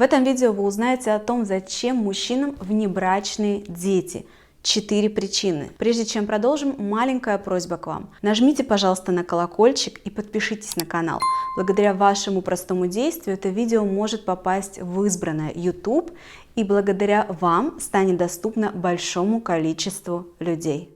В этом видео вы узнаете о том, зачем мужчинам внебрачные дети. 4 причины. Прежде чем продолжим, маленькая просьба к вам. Нажмите, пожалуйста, на колокольчик и подпишитесь на канал. Благодаря вашему простому действию это видео может попасть в избранное YouTube, и благодаря вам станет доступно большому количеству людей.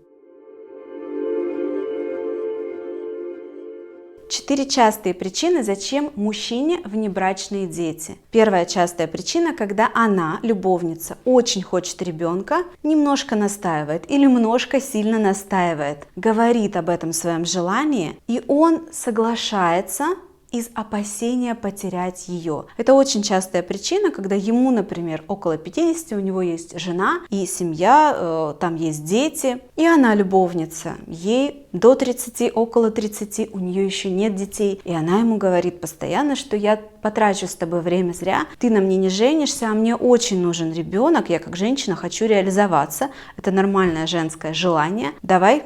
4 частые причины, зачем мужчине внебрачные дети. Первая частая причина, когда она, любовница, очень хочет ребенка, немножко настаивает или немножко сильно настаивает, говорит об этом своем желании, и он соглашается из опасения потерять ее. Это очень частая причина, когда ему, например, около 50, у него есть жена и семья, там есть дети, и она любовница. Ей до 30, около 30, у нее еще нет детей, и она ему говорит постоянно, что я потрачу с тобой время зря, ты на мне не женишься, а мне очень нужен ребенок, я как женщина хочу реализоваться, это нормальное женское желание, давай.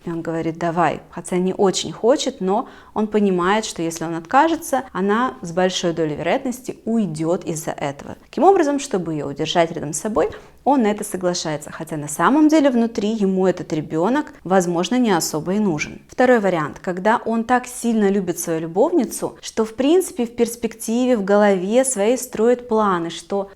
И он говорит, давай, хотя не очень хочет, но он понимает, что если он откажется, она с большой долей вероятности уйдет из-за этого. Таким образом, чтобы ее удержать рядом с собой, он на это соглашается, хотя на самом деле внутри ему этот ребенок, возможно, не особо и нужен. Второй вариант, когда он так сильно любит свою любовницу, что в принципе в перспективе, в голове своей строит планы, что,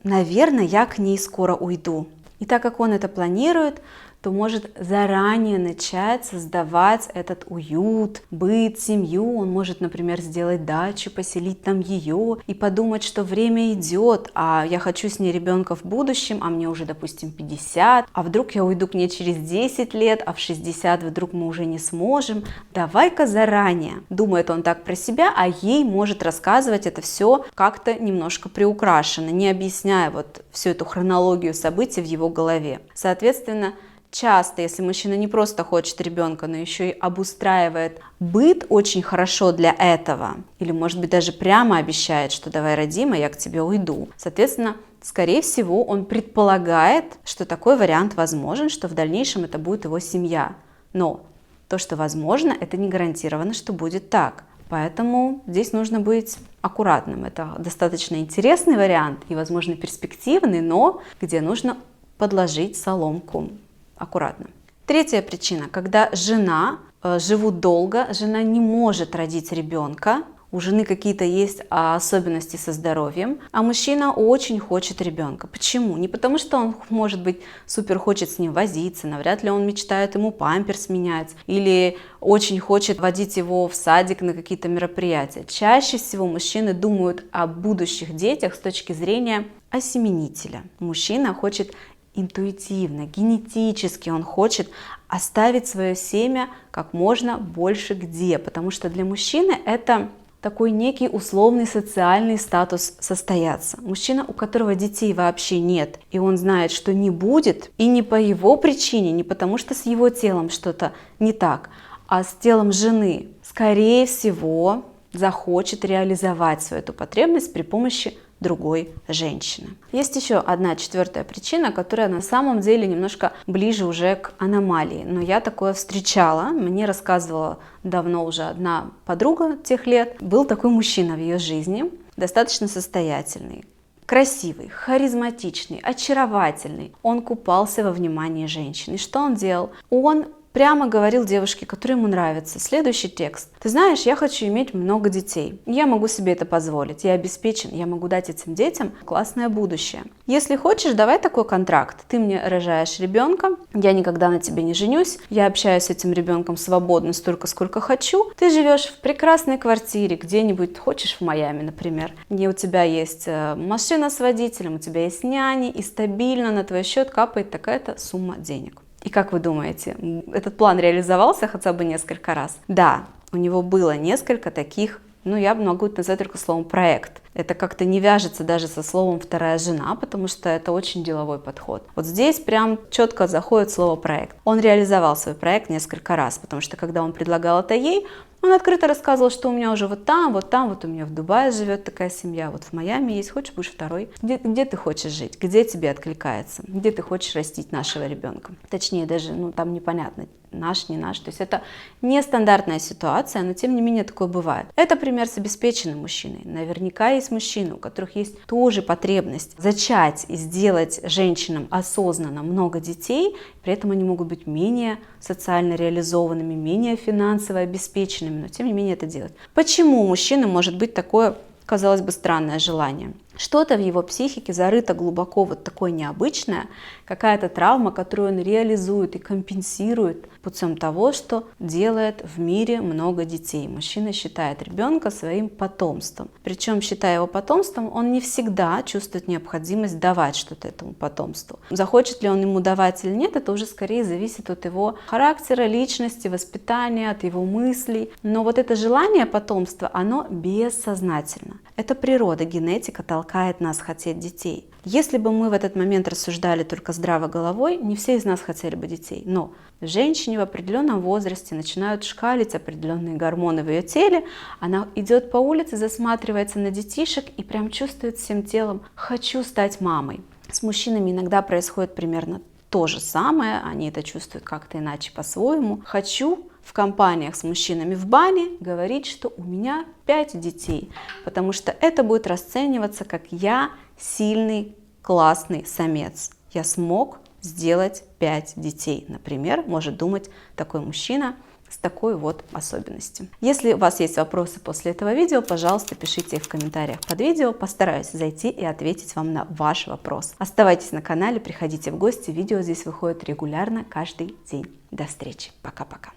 наверное, я к ней скоро уйду. И так как он это планирует, то может заранее начать создавать этот уют, быт, семью. Он может, например, сделать дачу, поселить там ее и подумать, что время идет, а я хочу с ней ребенка в будущем, а мне уже, допустим, 50, а вдруг я уйду к ней через 10 лет, а в 60 вдруг мы уже не сможем. Давай-ка заранее. Думает он так про себя, а ей может рассказывать это все как-то немножко приукрашенно, не объясняя вот всю эту хронологию событий в его голове. Соответственно, часто, если мужчина не просто хочет ребенка, но еще и обустраивает быт очень хорошо для этого, или, может быть, даже прямо обещает, что давай родим, а я к тебе уйду. Соответственно, скорее всего, он предполагает, что такой вариант возможен, что в дальнейшем это будет его семья. Но то, что возможно, это не гарантированно, что будет так. Поэтому здесь нужно быть аккуратным. Это достаточно интересный вариант и, возможно, перспективный, но где нужно подложить соломку. Аккуратно. Третья причина, когда жена живут долго, жена не может родить ребенка, у жены какие-то есть особенности со здоровьем, а мужчина очень хочет ребенка. Почему? Не потому, что он, может быть, супер хочет с ним возиться, навряд ли он мечтает ему памперс менять, или очень хочет водить его в садик на какие-то мероприятия. Чаще всего мужчины думают о будущих детях с точки зрения осеменителя. Мужчина хочет интуитивно, генетически он хочет оставить свое семя как можно больше где, потому что для мужчины это такой некий условный социальный статус состояться. Мужчина, у которого детей вообще нет, и он знает, что не будет, и не по его причине, не потому что с его телом что-то не так, а с телом жены, скорее всего, захочет реализовать свою эту потребность при помощи другой женщины. Есть еще одна четвертая причина, которая на самом деле немножко ближе уже к аномалии, но я такое встречала, мне рассказывала давно уже одна подруга тех лет. Был такой мужчина в ее жизни, достаточно состоятельный, красивый, харизматичный, очаровательный. Он купался во внимании женщины. И что он делал? Он прямо говорил девушке, которая ему нравится, следующий текст. Ты знаешь, я хочу иметь много детей. Я могу себе это позволить. Я обеспечен. Я могу дать этим детям классное будущее. Если хочешь, давай такой контракт. Ты мне рожаешь ребенка. Я никогда на тебе не женюсь. Я общаюсь с этим ребенком свободно столько, сколько хочу. Ты живешь в прекрасной квартире где-нибудь, хочешь в Майами, например. Где у тебя есть машина с водителем, у тебя есть няни, и стабильно на твой счет капает такая-то сумма денег. И как вы думаете, этот план реализовался хотя бы несколько раз? Да, у него было несколько таких, я могу это назвать только словом проект. Это как-то не вяжется даже со словом вторая жена, потому что это очень деловой подход. Вот здесь прям четко заходит слово проект. Он реализовал свой проект несколько раз, потому что когда он предлагал это ей, Он открыто рассказывал, что у меня уже вот там, вот у меня в Дубае живет такая семья, вот в Майами есть, хочешь, будешь второй. Где ты хочешь жить, где тебе откликается, где ты хочешь растить нашего ребенка. Точнее, даже, там непонятно, наш, не наш. То есть это нестандартная ситуация, но тем не менее такое бывает. Это пример с обеспеченным мужчиной. Наверняка есть мужчины, у которых есть тоже потребность зачать и сделать женщинам осознанно много детей, при этом они могут быть менее социально реализованными, менее финансово обеспеченными, но тем не менее это делать. Почему у мужчины может быть такое, казалось бы, странное желание? Что-то в его психике зарыто глубоко вот такое необычное, какая-то травма, которую он реализует и компенсирует путем того, что делает в мире много детей. Мужчина считает ребенка своим потомством. Причем, считая его потомством, он не всегда чувствует необходимость давать что-то этому потомству. Захочет ли он ему давать или нет, это уже скорее зависит от его характера, личности, воспитания, от его мыслей. Но вот это желание потомства, оно бессознательно. Это природа, генетика толкает нас хотеть детей. Если бы мы в этот момент рассуждали только здраво головой, не все из нас хотели бы детей. Но женщине в определенном возрасте начинают шкалить определенные гормоны в ее теле, она идет по улице, засматривается на детишек и прям чувствует всем телом: хочу стать мамой. С мужчинами иногда происходит примерно то же самое, они это чувствуют как-то иначе, по-своему. Хочу в компаниях с мужчинами в бане говорить, что у меня 5 детей, потому что это будет расцениваться как я сильный, классный самец. Я смог сделать 5 детей, например, может думать такой мужчина с такой вот особенностью. Если у вас есть вопросы после этого видео, пожалуйста, пишите их в комментариях под видео, постараюсь зайти и ответить вам на ваш вопрос. Оставайтесь на канале, приходите в гости, видео здесь выходит регулярно каждый день. До встречи, пока-пока.